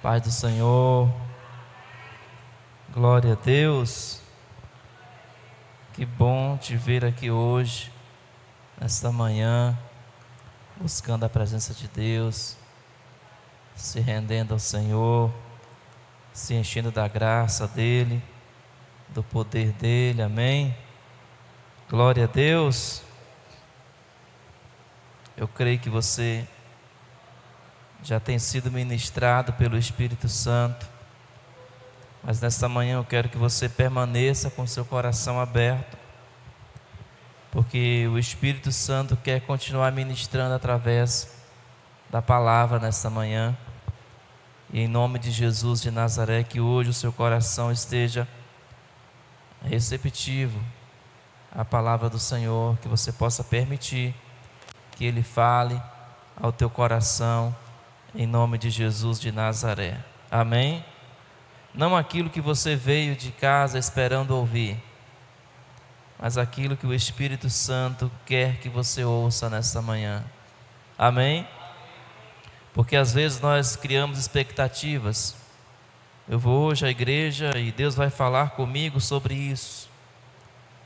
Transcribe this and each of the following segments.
Paz do Senhor, glória a Deus. Que bom te ver aqui hoje, nesta manhã, buscando a presença de Deus, se rendendo ao Senhor, se enchendo da graça dEle, do poder dEle, amém? Glória a Deus. Eu creio que você já tem sido ministrado pelo Espírito Santo, mas nesta manhã eu quero que você permaneça com seu coração aberto, porque o Espírito Santo quer continuar ministrando através da palavra nesta manhã. E em nome de Jesus de Nazaré, que hoje o seu coração esteja receptivo à palavra do Senhor, que você possa permitir que Ele fale ao teu coração, em nome de Jesus de Nazaré, amém? Não aquilo que você veio de casa esperando ouvir, mas aquilo que o Espírito Santo quer que você ouça nesta manhã, amém? Porque às vezes nós criamos expectativas. Eu vou hoje à igreja e Deus vai falar comigo sobre isso,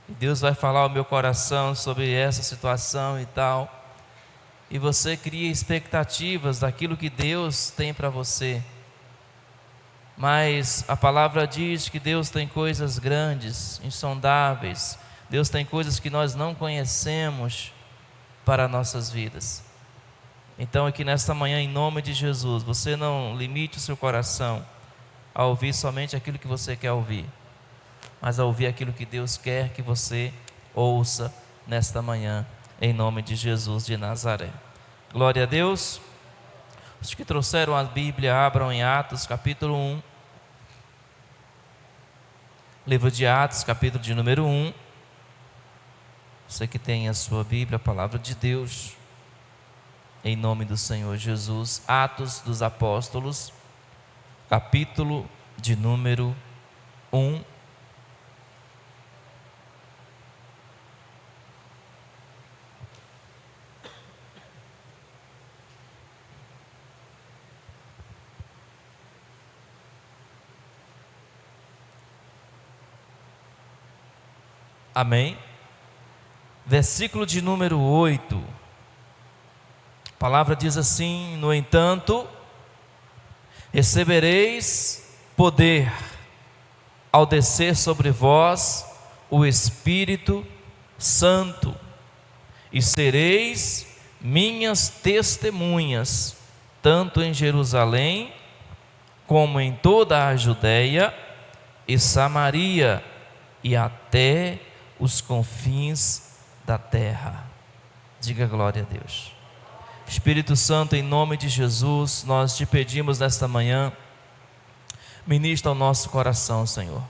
e Deus vai falar ao meu coração sobre essa situação e tal, e você cria expectativas daquilo que Deus tem para você. Mas a palavra diz que Deus tem coisas grandes, insondáveis. Deus tem coisas que nós não conhecemos para nossas vidas. Então aqui nesta manhã, em nome de Jesus, você não limite o seu coração a ouvir somente aquilo que você quer ouvir, mas a ouvir aquilo que Deus quer que você ouça nesta manhã, em nome de Jesus de Nazaré. Glória a Deus. Os que trouxeram a Bíblia, abram em Atos capítulo 1. Livro de Atos, capítulo de número 1. Você que tem a sua Bíblia, a palavra de Deus, em nome do Senhor Jesus. Atos dos Apóstolos, capítulo de número 1. Amém? Versículo de número 8. A palavra diz assim: no entanto, recebereis poder ao descer sobre vós o Espírito Santo, e sereis minhas testemunhas, tanto em Jerusalém, como em toda a Judeia e Samaria, e até os confins da terra. Diga glória a Deus. Espírito Santo, em nome de Jesus, nós te pedimos nesta manhã, ministra o nosso coração, Senhor.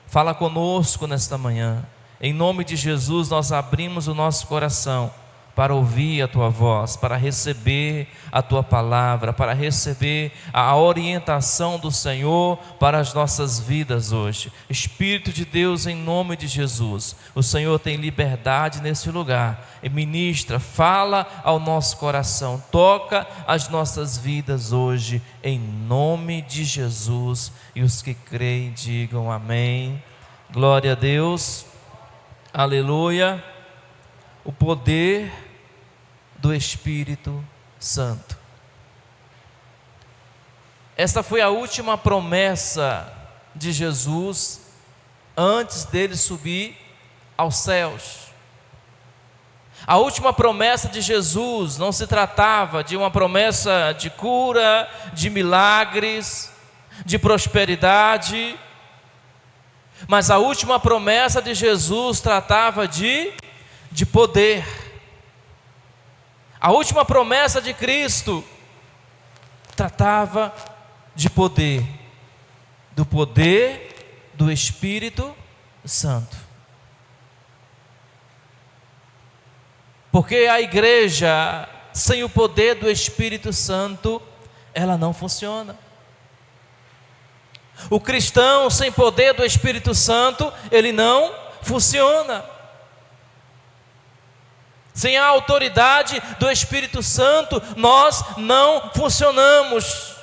Fala conosco nesta manhã. Em nome de Jesus, nós abrimos o nosso coração para ouvir a tua voz, para receber a tua palavra, para receber a orientação do Senhor para as nossas vidas hoje. Espírito de Deus, em nome de Jesus, o Senhor tem liberdade nesse lugar, e ministra, fala ao nosso coração, toca as nossas vidas hoje, em nome de Jesus. E os que creem digam amém. Glória a Deus, aleluia. O poder do Espírito Santo. Esta foi a última promessa de Jesus antes dele subir aos céus. A última promessa de Jesus não se tratava de uma promessa de cura, de milagres, de prosperidade, mas a última promessa de Jesus tratava de poder. A última promessa de Cristo tratava de poder, do poder do Espírito Santo. Porque a igreja sem o poder do Espírito Santo, ela não funciona. O cristão sem poder do Espírito Santo, ele não funciona. Sem a autoridade do Espírito Santo, nós não funcionamos.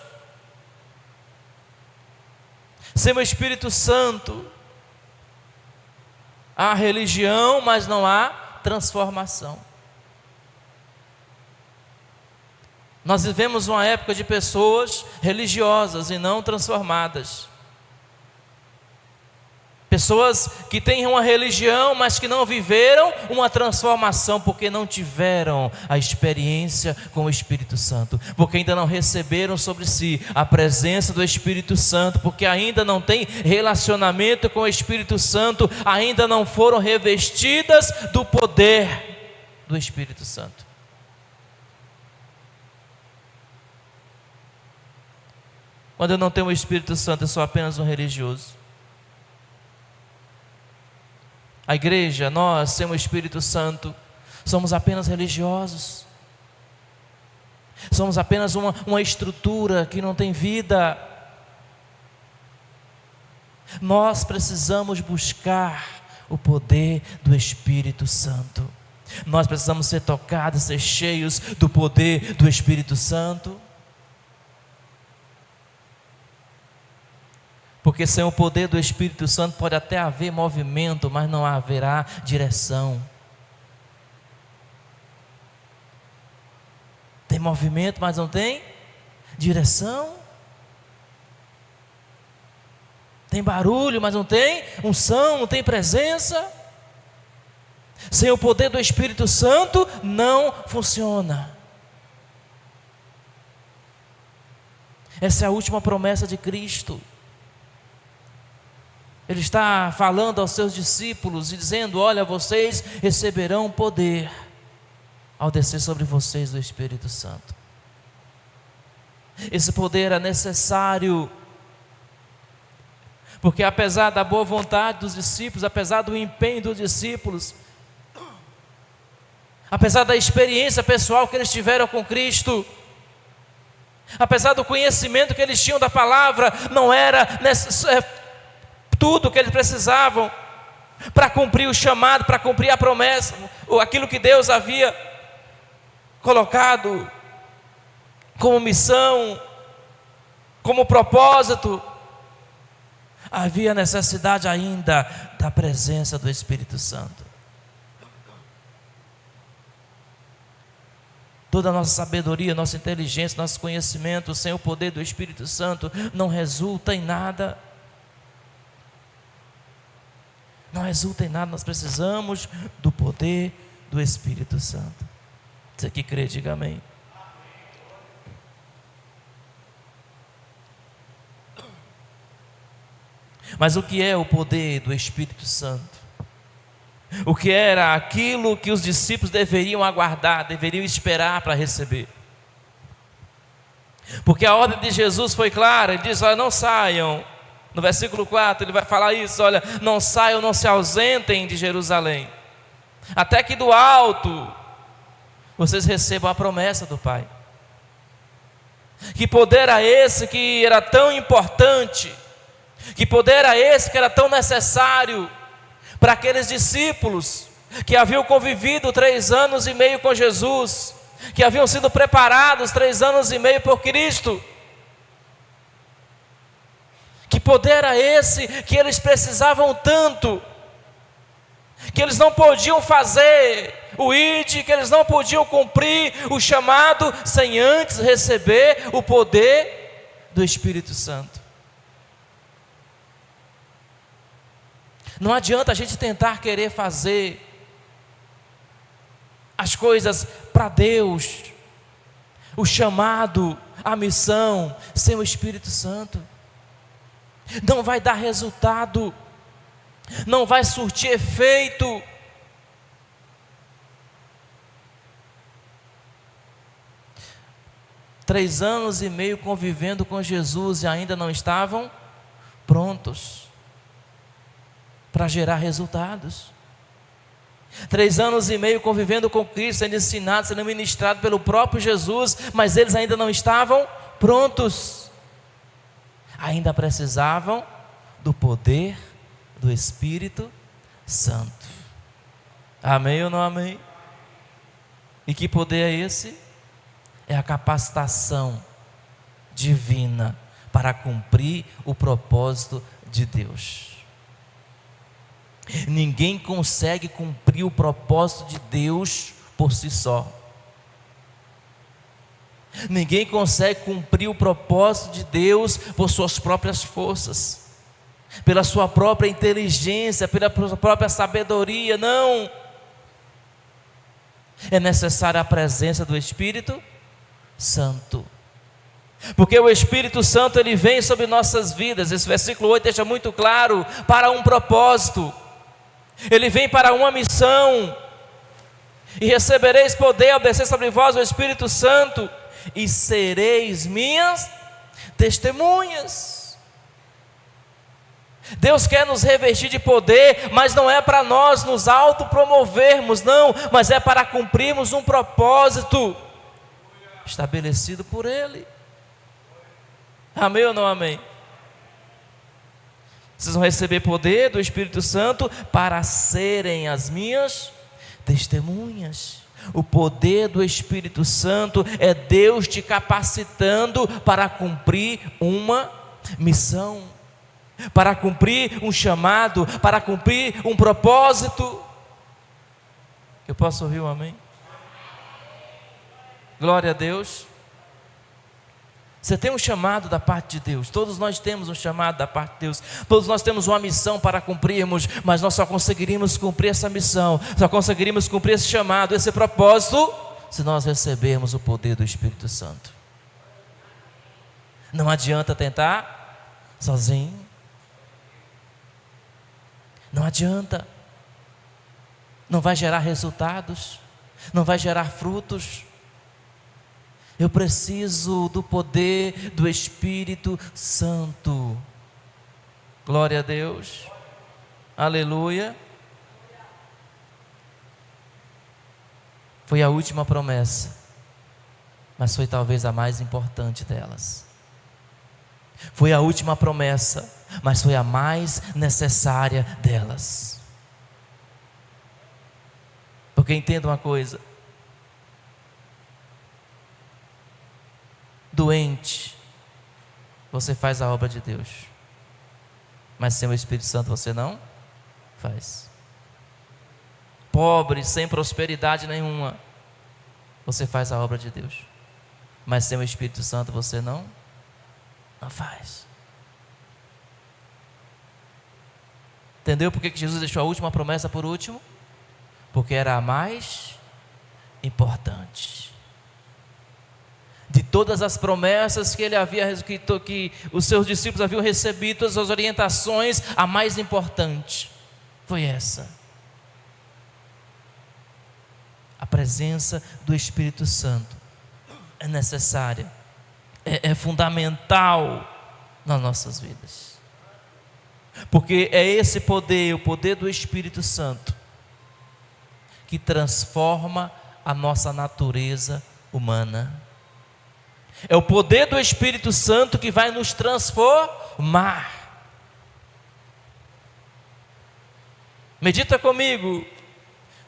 Sem o Espírito Santo, há religião, mas não há transformação. Nós vivemos uma época de pessoas religiosas e não transformadas. Pessoas que têm uma religião, mas que não viveram uma transformação, porque não tiveram a experiência com o Espírito Santo, porque ainda não receberam sobre si a presença do Espírito Santo, porque ainda não têm relacionamento com o Espírito Santo, ainda não foram revestidas do poder do Espírito Santo. Quando eu não tenho o Espírito Santo, eu sou apenas um religioso. A igreja, nós, sem o Espírito Santo, somos apenas religiosos. Somos apenas uma estrutura que não tem vida. Nós precisamos buscar o poder do Espírito Santo. Nós precisamos ser tocados, ser cheios do poder do Espírito Santo. Porque sem o poder do Espírito Santo pode até haver movimento, mas não haverá direção. Tem movimento, mas não tem direção. Tem barulho, mas não tem unção, não tem presença. Sem o poder do Espírito Santo não funciona. Essa é a última promessa de Cristo. Ele está falando aos seus discípulos e dizendo: olha, vocês receberão poder ao descer sobre vocês o Espírito Santo. Esse poder é necessário, porque apesar da boa vontade dos discípulos, apesar do empenho dos discípulos, apesar da experiência pessoal que eles tiveram com Cristo, apesar do conhecimento que eles tinham da palavra, não era tudo que eles precisavam para cumprir o chamado, para cumprir a promessa, ou aquilo que Deus havia colocado como missão, como propósito. Havia necessidade ainda da presença do Espírito Santo. Toda a nossa sabedoria, nossa inteligência, nosso conhecimento, sem o poder do Espírito Santo, não resulta em nada. Não resulta em nada, nós precisamos do poder do Espírito Santo. Você que crê, diga amém. Mas o que é o poder do Espírito Santo? O que era aquilo que os discípulos deveriam aguardar, deveriam esperar para receber? Porque a ordem de Jesus foi clara, ele diz: olha, não saiam. No versículo 4 ele vai falar isso: olha, não saiam, não se ausentem de Jerusalém, até que do alto vocês recebam a promessa do Pai. Que poder era esse que era tão importante? Que poder era esse que era tão necessário para aqueles discípulos que haviam convivido 3 anos e meio com Jesus, que haviam sido preparados 3 anos e meio por Cristo? Que poder era esse que eles precisavam tanto, que eles não podiam fazer o ID, que eles não podiam cumprir o chamado sem antes receber o poder do Espírito Santo? Não adianta a gente tentar querer fazer as coisas para Deus, o chamado, a missão, sem o Espírito Santo. Não vai dar resultado, não vai surtir efeito. Três anos e meio convivendo com Jesus e ainda não estavam prontos para gerar resultados. 3 anos e meio convivendo com Cristo, sendo ensinado, sendo ministrado pelo próprio Jesus, mas eles ainda não estavam prontos. Ainda precisavam do poder do Espírito Santo. Amém ou não amém? E que poder é esse? É a capacitação divina para cumprir o propósito de Deus. Ninguém consegue cumprir o propósito de Deus por si só. Ninguém consegue cumprir o propósito de Deus por suas próprias forças, pela sua própria inteligência, pela sua própria sabedoria. Não. É necessária a presença do Espírito Santo. Porque o Espírito Santo, ele vem sobre nossas vidas. Esse versículo 8 deixa muito claro, para um propósito. Ele vem para uma missão. E recebereis poder ao descer sobre vós o Espírito Santo, e sereis minhas testemunhas. Deus quer nos revestir de poder, mas não é para nós nos autopromovermos, não, mas é para cumprirmos um propósito estabelecido por Ele. Amém ou não amém? Vocês vão receber poder do Espírito Santo para serem as minhas testemunhas. O poder do Espírito Santo é Deus te capacitando para cumprir uma missão, para cumprir um chamado, para cumprir um propósito. Eu posso ouvir um amém? Glória a Deus. Você tem um chamado da parte de Deus. Todos nós temos um chamado da parte de Deus. Todos nós temos uma missão para cumprirmos, mas nós só conseguiríamos cumprir essa missão, só conseguiríamos cumprir esse chamado, esse propósito, se nós recebermos o poder do Espírito Santo. Não adianta tentar sozinho. Não adianta. Não vai gerar resultados, não vai gerar frutos. Eu preciso do poder do Espírito Santo. Glória a Deus. Aleluia. Foi a última promessa, mas foi talvez a mais importante delas. Foi a última promessa, mas foi a mais necessária delas. Porque entenda uma coisa: doente, você faz a obra de Deus, mas sem o Espírito Santo você não faz. Pobre, sem prosperidade nenhuma, você faz a obra de Deus, mas sem o Espírito Santo você não faz. Entendeu por que Jesus deixou a última promessa por último? Porque era a mais importante. De todas as promessas que ele havia, que os seus discípulos haviam recebido, todas as orientações, a mais importante foi essa: a presença do Espírito Santo é necessária, é fundamental nas nossas vidas, porque é esse poder, o poder do Espírito Santo, que transforma a nossa natureza humana. É o poder do Espírito Santo que vai nos transformar. Medita comigo.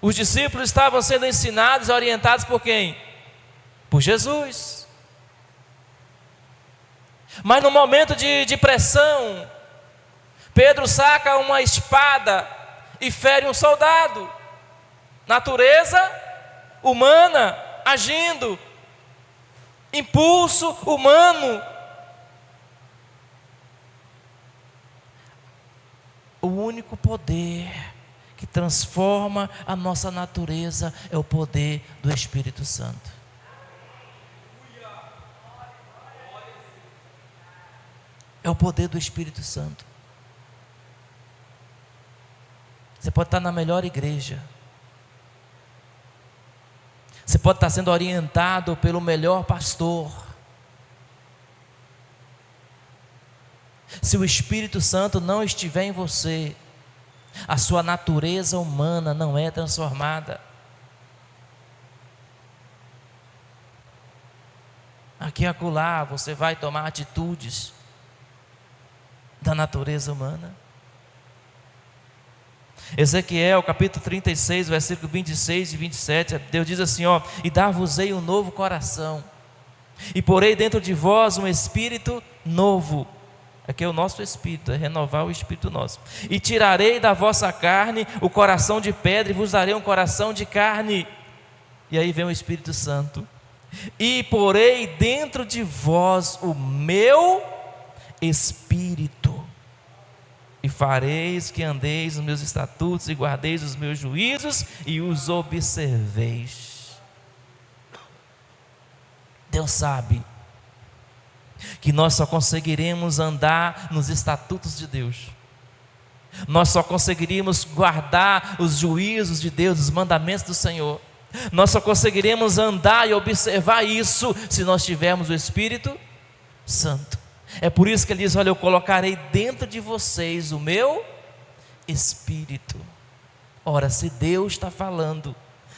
Os discípulos estavam sendo ensinados e orientados por quem? Por Jesus. Mas no momento de pressão, Pedro saca uma espada e fere um soldado. Natureza humana agindo. Impulso humano. O único poder que transforma a nossa natureza é o poder do Espírito Santo. É o poder do Espírito Santo. Você pode estar na melhor igreja, você pode estar sendo orientado pelo melhor pastor. Se o Espírito Santo não estiver em você, a sua natureza humana não é transformada. Aqui e acolá você vai tomar atitudes da natureza humana. Ezequiel capítulo 36, versículo 26 e 27, Deus diz assim: e dar-vos-ei um novo coração, E porei dentro de vós um espírito novo. Aqui é o nosso espírito, é renovar o espírito nosso. E tirarei da vossa carne o coração de pedra e vos darei um coração de carne. E aí vem o Espírito Santo. E porei dentro de vós o meu espírito. E fareis que andeis nos meus estatutos e guardeis os meus juízos e os observeis. Deus sabe que nós só conseguiremos andar nos estatutos de Deus. Nós só conseguiríamos guardar os juízos de Deus, os mandamentos do Senhor. Nós só conseguiremos andar e observar isso se nós tivermos o Espírito Santo. É por isso que ele diz: olha, eu colocarei dentro de vocês o meu Espírito. Ora, se Deus está falando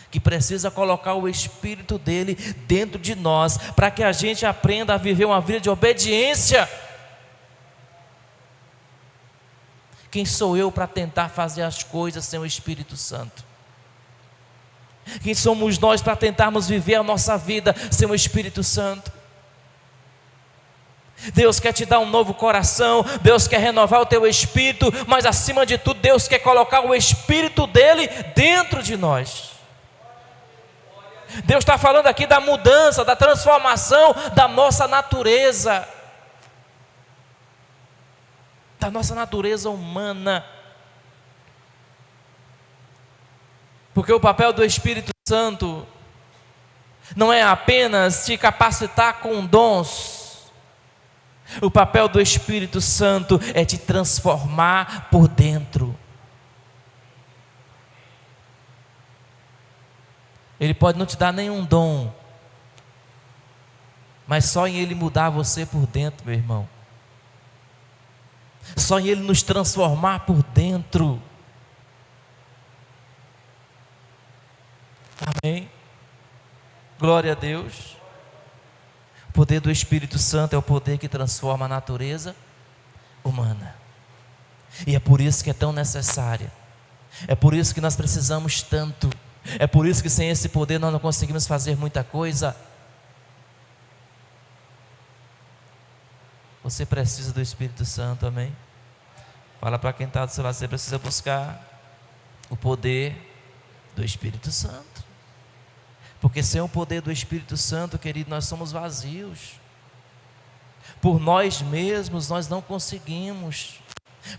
que precisa colocar o Espírito dele dentro de nós, para que a gente aprenda a viver uma vida de obediência, quem sou eu para tentar fazer as coisas sem o Espírito Santo? Quem somos nós para tentarmos viver a nossa vida sem o Espírito Santo? Deus quer te dar um novo coração, Deus quer renovar o teu espírito, mas acima de tudo Deus quer colocar o Espírito dele dentro de nós. Deus está falando aqui da mudança, da transformação da nossa natureza, da nossa natureza humana. Porque o papel do Espírito Santo não é apenas te capacitar com dons. O papel do Espírito Santo é te transformar por dentro. Ele pode não te dar nenhum dom, mas só em Ele mudar você por dentro, meu irmão. Só em Ele nos transformar por dentro. Amém? Glória a Deus. O poder do Espírito Santo é o poder que transforma a natureza humana. E é por isso que é tão necessária. É por isso que nós precisamos tanto. É por isso que sem esse poder nós não conseguimos fazer muita coisa. Você precisa do Espírito Santo, amém? Fala para quem está do seu lado, você precisa buscar o poder do Espírito Santo. Porque sem o poder do Espírito Santo, querido, nós somos vazios. Por nós mesmos nós não conseguimos.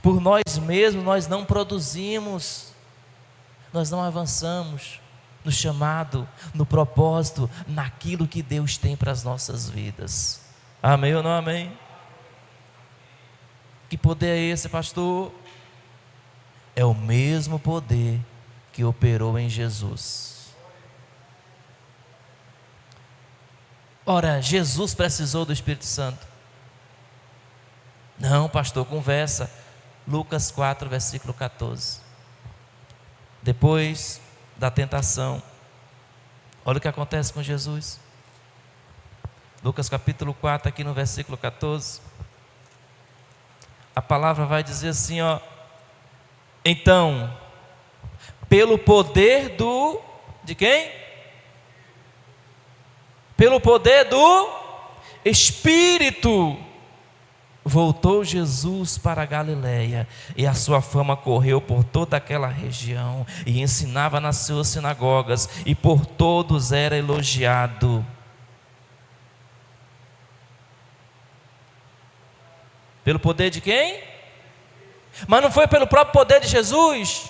Por nós mesmos nós não produzimos. Nós não avançamos no chamado, no propósito, naquilo que Deus tem para as nossas vidas. Amém ou não amém? Que poder é esse, pastor? É o mesmo poder que operou em Jesus. Ora, Jesus precisou do Espírito Santo? Não, pastor, conversa. Lucas 4, versículo 14. Depois da tentação, olha o que acontece com Jesus. Lucas capítulo 4, aqui no versículo 14. A palavra vai dizer assim, ó: então, pelo poder de quem? Pelo poder do Espírito, voltou Jesus para a Galileia, e a sua fama correu por toda aquela região, e ensinava nas suas sinagogas, e por todos era elogiado. Pelo poder de quem? Mas não foi pelo próprio poder de Jesus?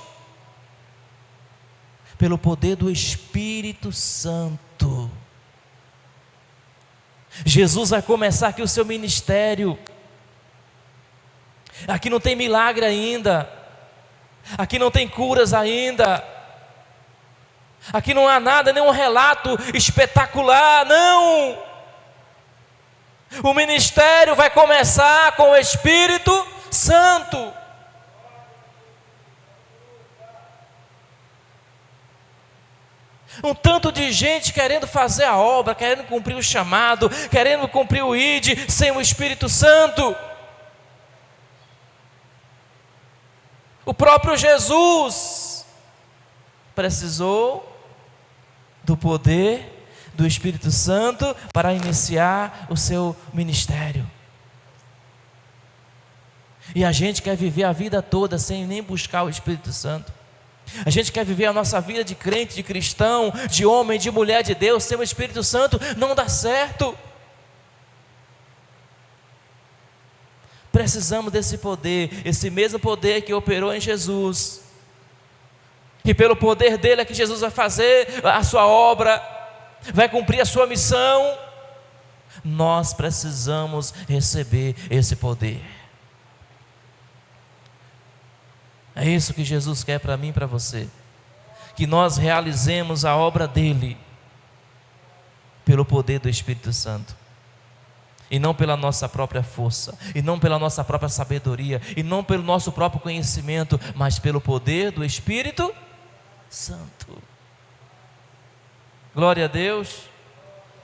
Pelo poder do Espírito Santo. Jesus vai começar aqui o seu ministério. Aqui não tem milagre ainda. Aqui não tem curas ainda. Aqui não há nada, nenhum relato espetacular, não. O ministério vai começar com o Espírito Santo. Um tanto de gente querendo fazer a obra, querendo cumprir o chamado, querendo cumprir o ID, sem o Espírito Santo. O próprio Jesus precisou do poder do Espírito Santo para iniciar o seu ministério. E a gente quer viver a vida toda sem nem buscar o Espírito Santo. A gente quer viver a nossa vida de crente, de cristão, de homem, de mulher de Deus, sem o Espírito Santo. Não dá certo. Precisamos desse poder, esse mesmo poder que operou em Jesus. E pelo poder dele é que Jesus vai fazer a sua obra, vai cumprir a sua missão. Nós precisamos receber esse poder. É isso que Jesus quer para mim e para você. Que nós realizemos a obra dele pelo poder do Espírito Santo. E não pela nossa própria força, e não pela nossa própria sabedoria, e não pelo nosso próprio conhecimento, mas pelo poder do Espírito Santo. Glória a Deus.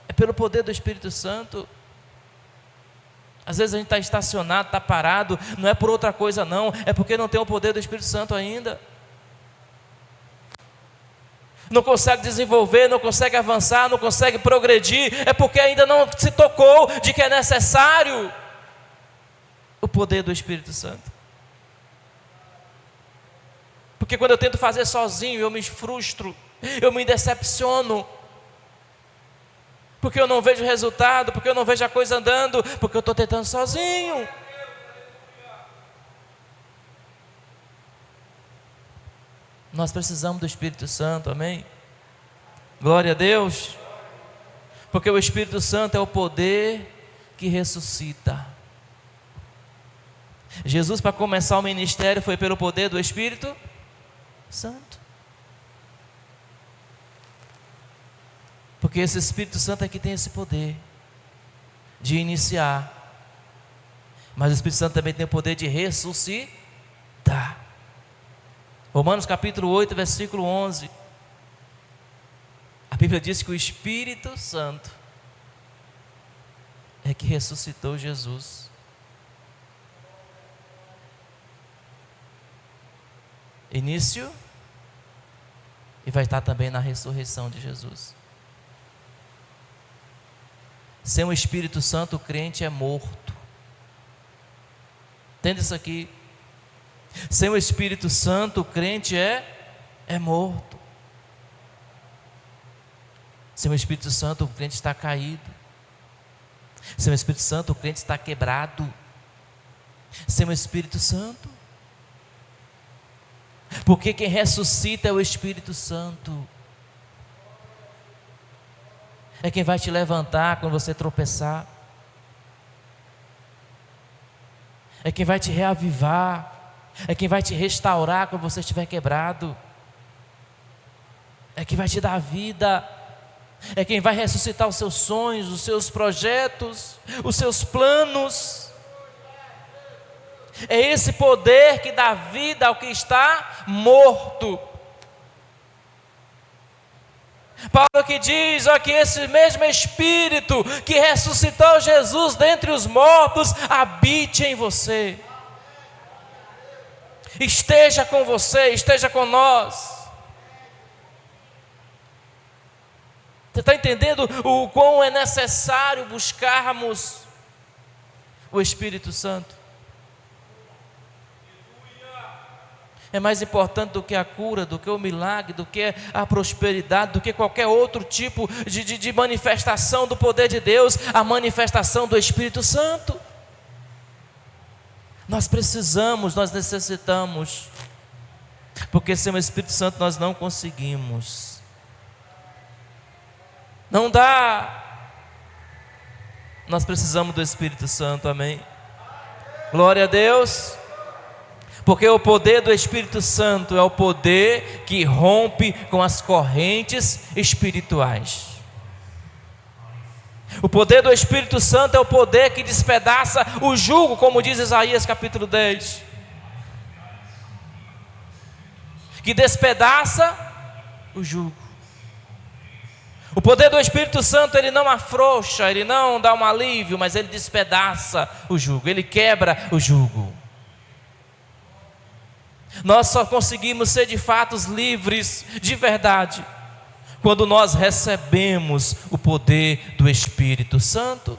É pelo poder do Espírito Santo. Às vezes a gente está estacionado, está parado, não é por outra coisa não, é porque não tem o poder do Espírito Santo ainda. Não consegue desenvolver, não consegue avançar, não consegue progredir, é porque ainda não se tocou de que é necessário o poder do Espírito Santo. Porque quando eu tento fazer sozinho, eu me frustro, eu me decepciono. Porque eu não vejo resultado, porque eu não vejo a coisa andando, porque eu estou tentando sozinho. Nós precisamos do Espírito Santo, amém? Glória a Deus. Porque o Espírito Santo é o poder que ressuscita. Jesus, para começar o ministério, foi pelo poder do Espírito Santo. Porque esse Espírito Santo é que tem esse poder de iniciar. Mas o Espírito Santo também tem o poder de ressuscitar. Romanos capítulo 8, versículo 11. A Bíblia diz que o Espírito Santo é que ressuscitou Jesus. Início, e vai estar também na ressurreição de Jesus. Sem o Espírito Santo, o crente é morto. Entende isso aqui? Sem o Espírito Santo, o crente é morto. Sem o Espírito Santo, o crente está caído. Sem o Espírito Santo, o crente está quebrado. Sem o Espírito Santo. Porque quem ressuscita é o Espírito Santo. É quem vai te levantar quando você tropeçar. É quem vai te reavivar. É quem vai te restaurar quando você estiver quebrado. É quem vai te dar vida. É quem vai ressuscitar os seus sonhos, os seus projetos, os seus planos. É esse poder que dá vida ao que está morto. Paulo que diz, ó, que esse mesmo Espírito que ressuscitou Jesus dentre os mortos, habite em você. Esteja com você, esteja com nós. Você está entendendo o quão é necessário buscarmos o Espírito Santo? É mais importante do que a cura, do que o milagre, do que a prosperidade, do que qualquer outro tipo de manifestação do poder de Deus, a manifestação do Espírito Santo. Nós precisamos, nós necessitamos, porque sem o Espírito Santo nós não conseguimos. Não dá. Nós precisamos do Espírito Santo, amém? Glória a Deus. Porque o poder do Espírito Santo é o poder que rompe com as correntes espirituais. O poder do Espírito Santo é o poder que despedaça o jugo, como diz Isaías capítulo 10. Que despedaça o jugo. O poder do Espírito Santo, ele não afrouxa, ele não dá um alívio, mas ele despedaça o jugo, ele quebra o jugo. Nós só conseguimos ser de fato livres, de verdade, quando nós recebemos o poder do Espírito Santo,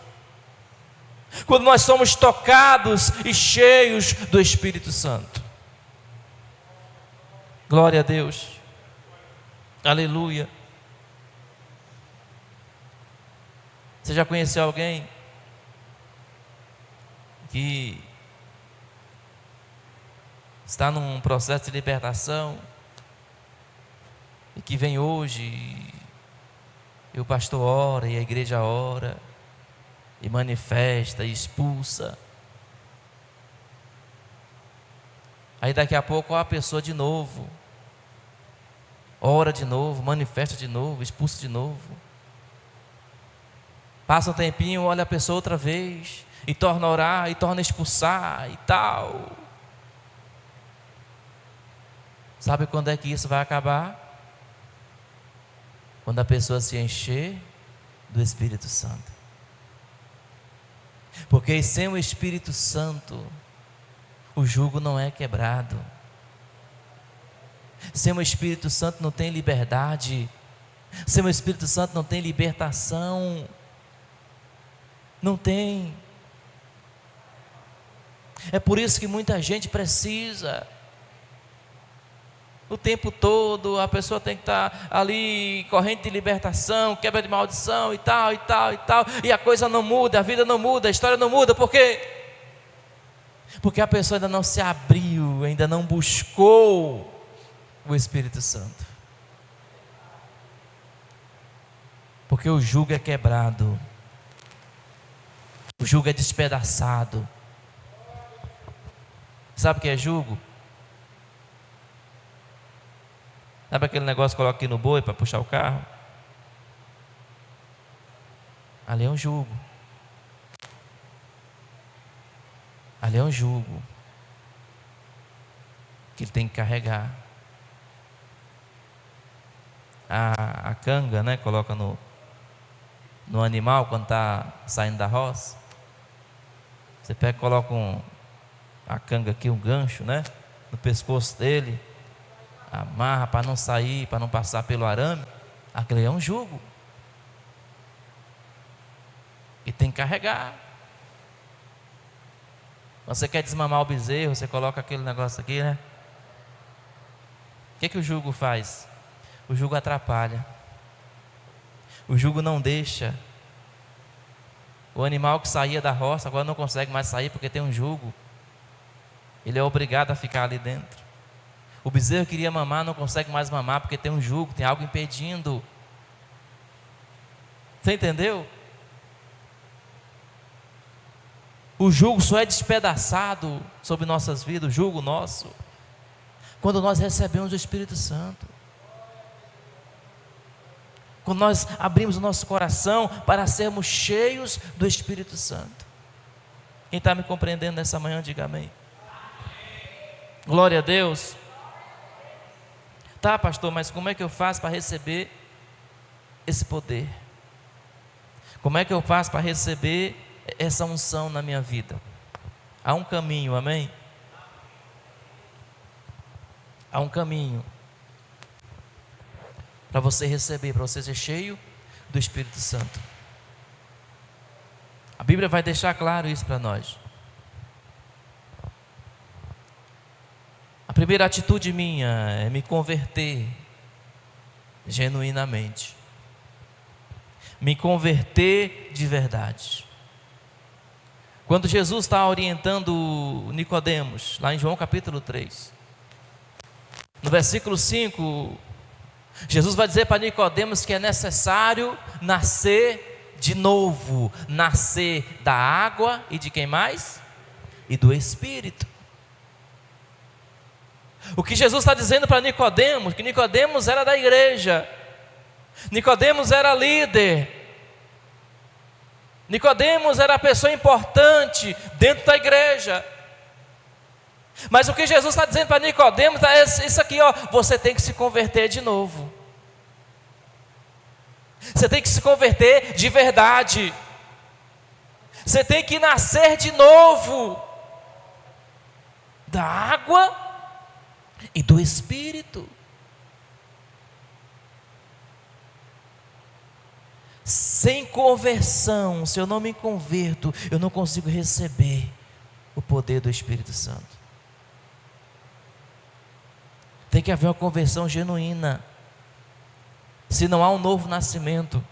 quando nós somos tocados e cheios do Espírito Santo. Glória a Deus, aleluia. Você já conheceu alguém que está num processo de libertação e que vem hoje e o pastor ora e a igreja ora e manifesta e expulsa, aí daqui a pouco a pessoa de novo ora de novo, manifesta de novo, expulsa de novo, passa um tempinho, olha a pessoa outra vez e torna a orar e torna a expulsar e tal. Sabe quando é que isso vai acabar? Quando a pessoa se encher do Espírito Santo. Porque sem o Espírito Santo, o jugo não é quebrado. Sem o Espírito Santo não tem liberdade. Sem o Espírito Santo não tem libertação. Não tem. É por isso que muita gente precisa. O tempo todo a pessoa tem que estar ali, corrente de libertação, quebra de maldição e tal, e tal, e tal. E a coisa não muda, a vida não muda, a história não muda. Por quê? Porque a pessoa ainda não se abriu, ainda não buscou o Espírito Santo. Porque o jugo é quebrado. O jugo é despedaçado. Sabe o que é jugo? Sabe aquele negócio que coloca aqui no boi para puxar o carro? Ali é um jugo. Ali é um jugo que ele tem que carregar. A canga, né? Coloca no animal quando está saindo da roça. Você pega e coloca a canga aqui, um gancho, né? No pescoço dele. Amarra para não sair, para não passar pelo arame. Aquilo é um jugo. E tem que carregar. Quando você quer desmamar o bezerro, você coloca aquele negócio aqui, né? O que o jugo faz? O jugo atrapalha. O jugo não deixa. O animal que saía da roça agora não consegue mais sair porque tem um jugo. Ele é obrigado a ficar ali dentro. O bezerro queria mamar, não consegue mais mamar porque tem um jugo, tem algo impedindo. Você entendeu? O jugo só é despedaçado sobre nossas vidas, o jugo nosso, quando nós recebemos o Espírito Santo. Quando nós abrimos o nosso coração para sermos cheios do Espírito Santo. Quem está me compreendendo nessa manhã, diga amém. Glória a Deus. Tá, pastor, mas como é que eu faço para receber esse poder? Como é que eu faço para receber essa unção na minha vida? Há um caminho, amém? Há um caminho para você receber, para você ser cheio do Espírito Santo. A Bíblia vai deixar claro isso para nós. A primeira atitude minha é me converter genuinamente. Me converter de verdade. Quando Jesus está orientando Nicodemos, lá em João capítulo 3, no versículo 5, Jesus vai dizer para Nicodemos que é necessário nascer de novo, nascer da água e de quem mais? E do Espírito. O que Jesus está dizendo para Nicodemos, que Nicodemos era da igreja, Nicodemos era líder, Nicodemos era a pessoa importante dentro da igreja. Mas o que Jesus está dizendo para Nicodemos é isso aqui, ó, você tem que se converter de novo. Você tem que se converter de verdade. Você tem que nascer de novo da água e do Espírito. Sem conversão, se eu não me converto, eu não consigo receber o poder do Espírito Santo. Tem que haver uma conversão genuína. Se não há um novo nascimento,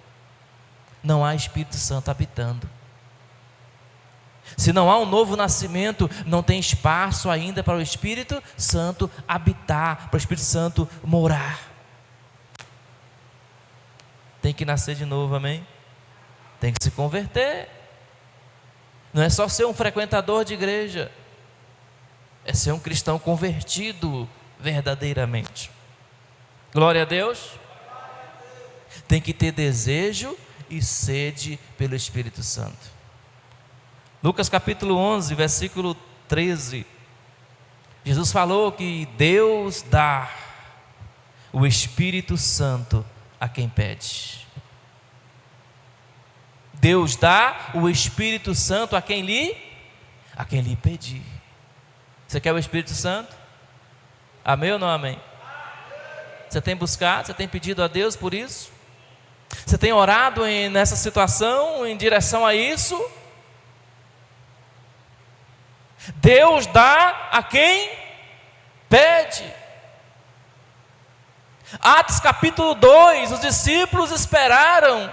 não há Espírito Santo habitando. Se não há um novo nascimento, não tem espaço ainda para o Espírito Santo habitar, para o Espírito Santo morar. Tem que nascer de novo, amém? Tem que se converter. Não é só ser um frequentador de igreja, é ser um cristão convertido verdadeiramente. Glória a Deus. Tem que ter desejo e sede pelo Espírito Santo. Lucas capítulo 11, versículo 13. Jesus falou que Deus dá o Espírito Santo a quem pede. Deus dá o Espírito Santo a quem lhe pedir. Você quer o Espírito Santo? Amém ou não amém? Você tem buscado, você tem pedido a Deus por isso? Você tem orado nessa situação, em direção a isso? Deus dá a quem pede. Atos capítulo 2, os discípulos esperaram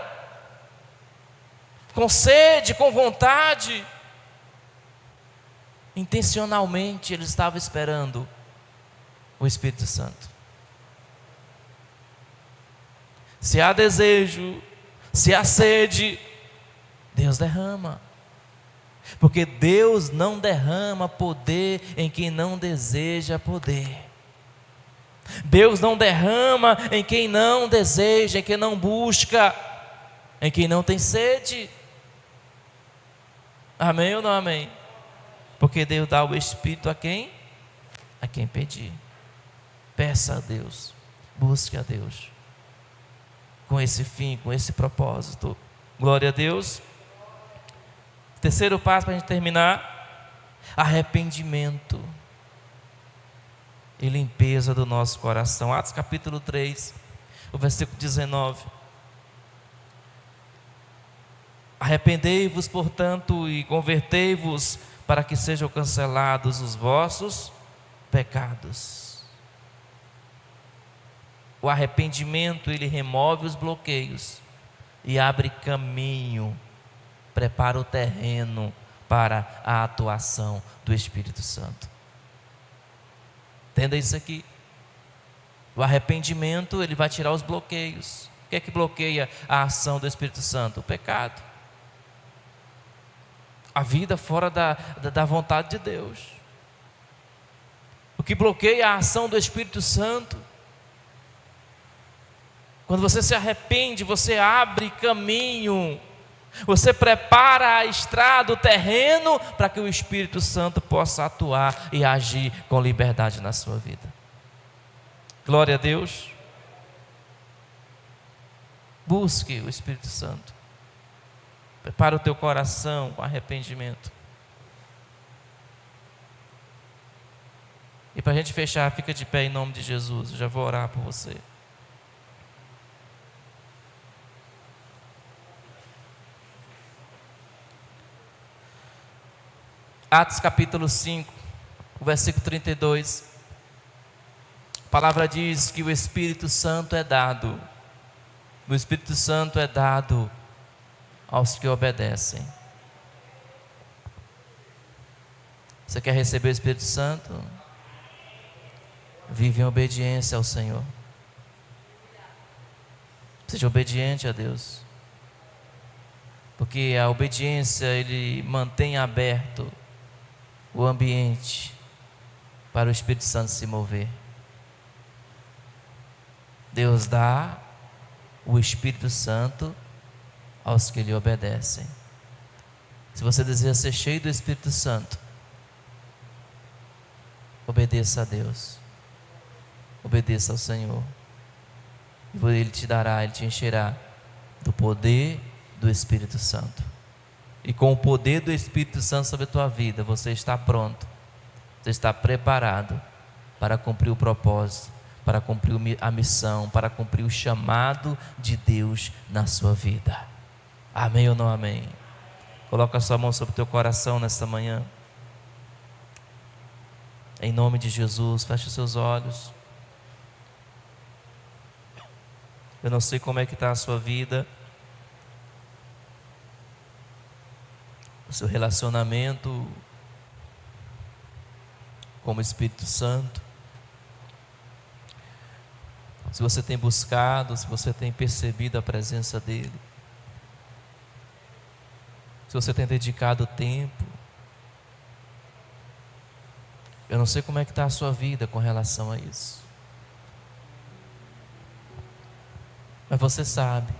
com sede, com vontade, intencionalmente eles estavam esperando o Espírito Santo. Se há desejo, se há sede, Deus derrama. Porque Deus não derrama poder em quem não deseja poder. Deus não derrama em quem não deseja, em quem não busca, em quem não tem sede. Amém ou não amém? Porque Deus dá o Espírito a quem? A quem pedir. Peça a Deus, busque a Deus, com esse fim, com esse propósito. Glória a Deus. Terceiro passo para a gente terminar: arrependimento e limpeza do nosso coração. Atos capítulo 3, o versículo 19. Arrependei-vos, portanto, e convertei-vos, para que sejam cancelados os vossos pecados. O arrependimento, ele remove os bloqueios e abre caminho, prepara o terreno para a atuação do Espírito Santo. Entenda isso aqui. O arrependimento, ele vai tirar os bloqueios. O que é que bloqueia a ação do Espírito Santo? O pecado. A vida fora da vontade de Deus. O que bloqueia a ação do Espírito Santo? Quando você se arrepende, você abre caminho, você prepara a estrada, o terreno, para que o Espírito Santo possa atuar e agir com liberdade na sua vida. Glória a Deus. Busque o Espírito Santo. Prepara o teu coração com arrependimento. E para a gente fechar, fica de pé em nome de Jesus. Eu já vou orar por você. Atos capítulo 5, o versículo 32. A palavra diz que o Espírito Santo é dado. O Espírito Santo é dado aos que obedecem. Você quer receber o Espírito Santo? Vive em obediência ao Senhor. Seja obediente a Deus. Porque a obediência, ele mantém aberto o ambiente para o Espírito Santo se mover. Deus dá o Espírito Santo aos que lhe obedecem. Se você deseja ser cheio do Espírito Santo, obedeça a Deus, obedeça ao Senhor, e Ele te dará, Ele te encherá do poder do Espírito Santo. E com o poder do Espírito Santo sobre a tua vida, você está pronto, você está preparado para cumprir o propósito, para cumprir a missão, para cumprir o chamado de Deus na sua vida. Amém ou não amém? Coloca a sua mão sobre o teu coração nesta manhã. Em nome de Jesus, feche os seus olhos. Eu não sei como é que está a sua vida, o seu relacionamento com o Espírito Santo. Se você tem buscado, se você tem percebido a presença dEle, se você tem dedicado tempo. Eu não sei como é que está a sua vida com relação a isso, mas você sabe.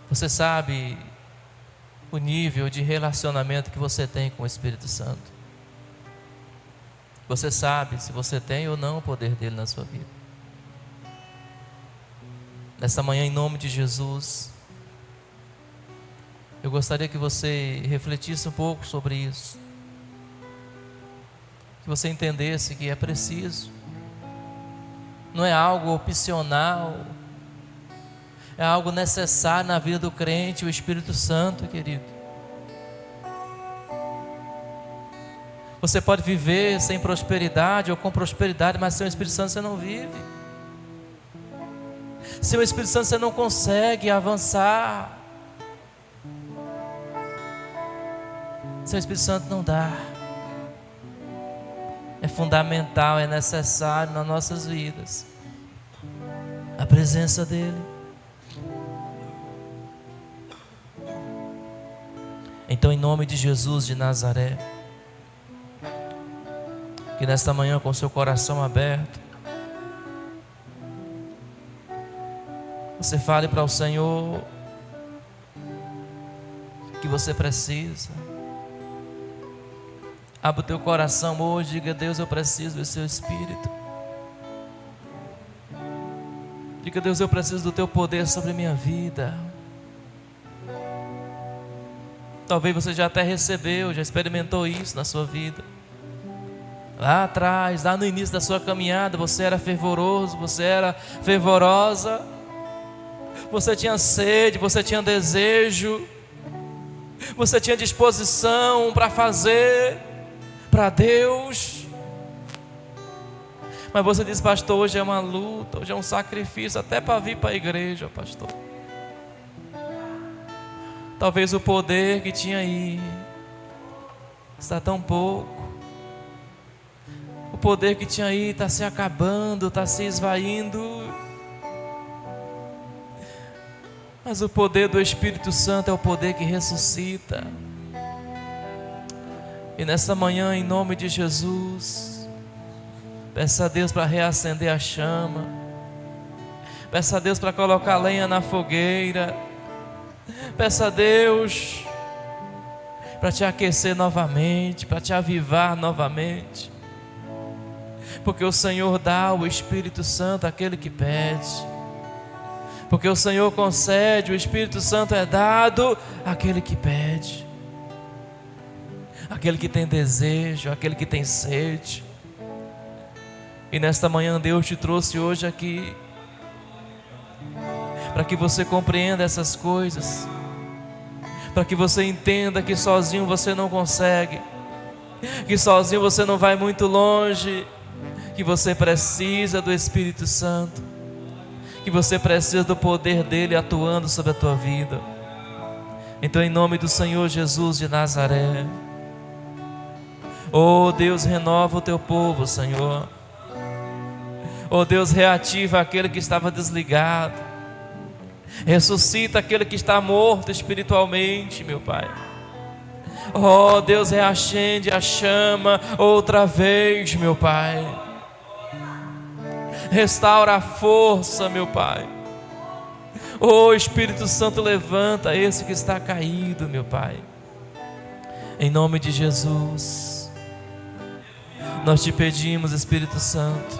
Você sabe o nível de relacionamento que você tem com o Espírito Santo. Você sabe se você tem ou não o poder dele na sua vida. Nessa manhã, em nome de Jesus, eu gostaria que você refletisse um pouco sobre isso, que você entendesse que é preciso, não é algo opcional, é algo necessário na vida do crente, o Espírito Santo, querido. Você pode viver sem prosperidade ou com prosperidade, mas sem o Espírito Santo você não vive. Sem o Espírito Santo você não consegue avançar. Sem o Espírito Santo não dá. É fundamental, é necessário nas nossas vidas a presença dEle. Então, em nome de Jesus de Nazaré, que nesta manhã, com seu coração aberto, você fale para o Senhor que você precisa. Abra o teu coração hoje, diga: Deus, eu preciso do seu Espírito. Diga: Deus, eu preciso do teu poder sobre a minha vida. Talvez você já até recebeu, já experimentou isso na sua vida. Lá atrás, lá no início da sua caminhada, você era fervoroso, você era fervorosa, você tinha sede, você tinha desejo, você tinha disposição para fazer para Deus. Mas você diz: pastor, hoje é uma luta, hoje é um sacrifício, até para vir para a igreja, pastor. Talvez o poder que tinha aí está tão pouco. O poder que tinha aí está se acabando, está se esvaindo. Mas o poder do Espírito Santo é o poder que ressuscita. E nessa manhã, em nome de Jesus, peça a Deus para reacender a chama. Peça a Deus para colocar lenha na fogueira. Peça a Deus para te aquecer novamente, para te avivar novamente. Porque o Senhor dá o Espírito Santo àquele que pede. Porque o Senhor concede, o Espírito Santo é dado àquele que pede. Aquele que tem desejo, aquele que tem sede. E nesta manhã Deus te trouxe hoje aqui para que você compreenda essas coisas, para que você entenda que sozinho você não consegue, que sozinho você não vai muito longe, que você precisa do Espírito Santo, que você precisa do poder dele atuando sobre a tua vida. Então, em nome do Senhor Jesus de Nazaré, oh Deus, renova o teu povo, Senhor. Oh Deus, reativa aquele que estava desligado, ressuscita aquele que está morto espiritualmente, meu Pai. Oh Deus, reacende a chama outra vez, meu Pai. Restaura a força, meu Pai. Oh Espírito Santo, levanta esse que está caído, meu Pai. Em nome de Jesus, nós te pedimos, Espírito Santo,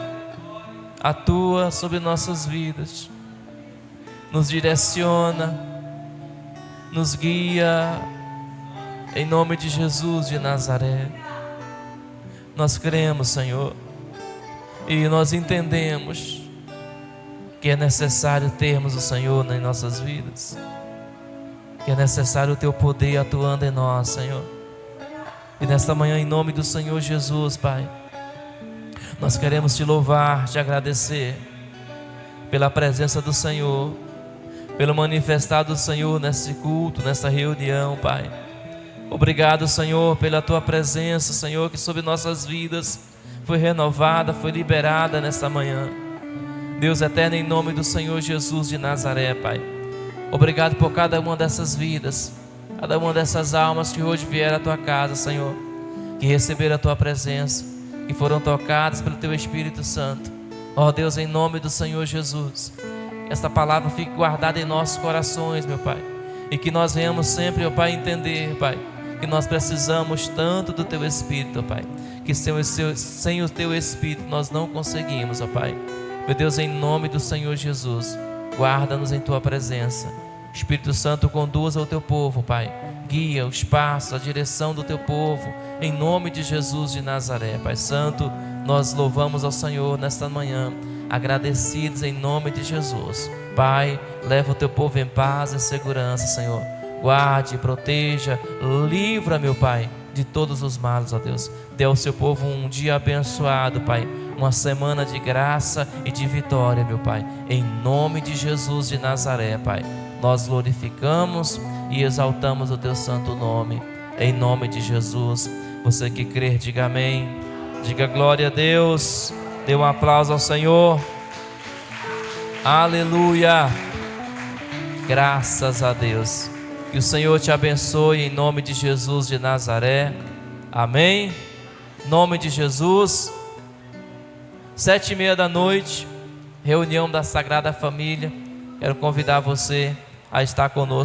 atua sobre nossas vidas, nos direciona, nos guia, em nome de Jesus de Nazaré. Nós cremos, Senhor, e nós entendemos que é necessário termos o Senhor em nossas vidas, que é necessário o Teu poder atuando em nós, Senhor. E nesta manhã, em nome do Senhor Jesus, Pai, nós queremos Te louvar, Te agradecer pela presença do Senhor, pelo manifestar do Senhor nesse culto, nessa reunião, Pai. Obrigado, Senhor, pela Tua presença, Senhor, que sobre nossas vidas foi renovada, foi liberada nesta manhã. Deus eterno, em nome do Senhor Jesus de Nazaré, Pai. Obrigado por cada uma dessas vidas, cada uma dessas almas que hoje vieram à Tua casa, Senhor, que receberam a Tua presença, que foram tocadas pelo Teu Espírito Santo. Ó Deus, em nome do Senhor Jesus, que esta palavra fique guardada em nossos corações, meu Pai, e que nós venhamos sempre, ó Pai, entender, Pai, que nós precisamos tanto do Teu Espírito, ó Pai, que sem o Teu Espírito nós não conseguimos, ó Pai. Meu Deus, em nome do Senhor Jesus, guarda-nos em Tua presença. Espírito Santo, conduza o Teu povo, Pai. Guia os passos, a direção do Teu povo, em nome de Jesus de Nazaré. Pai Santo, nós louvamos ao Senhor nesta manhã, agradecidos em nome de Jesus. Pai, leva o Teu povo em paz e segurança, Senhor. Guarde, proteja, livra, meu Pai, de todos os males, ó Deus. Dê ao Seu povo um dia abençoado, Pai, uma semana de graça e de vitória, meu Pai, em nome de Jesus de Nazaré, Pai. Nós glorificamos e exaltamos o Teu santo nome, em nome de Jesus. Você que crer, diga amém, diga glória a Deus, dê um aplauso ao Senhor. Aleluia, graças a Deus. Que o Senhor te abençoe em nome de Jesus de Nazaré, amém. Em nome de Jesus. 7:30 da noite, reunião da Sagrada Família. Quero convidar você a estar conosco.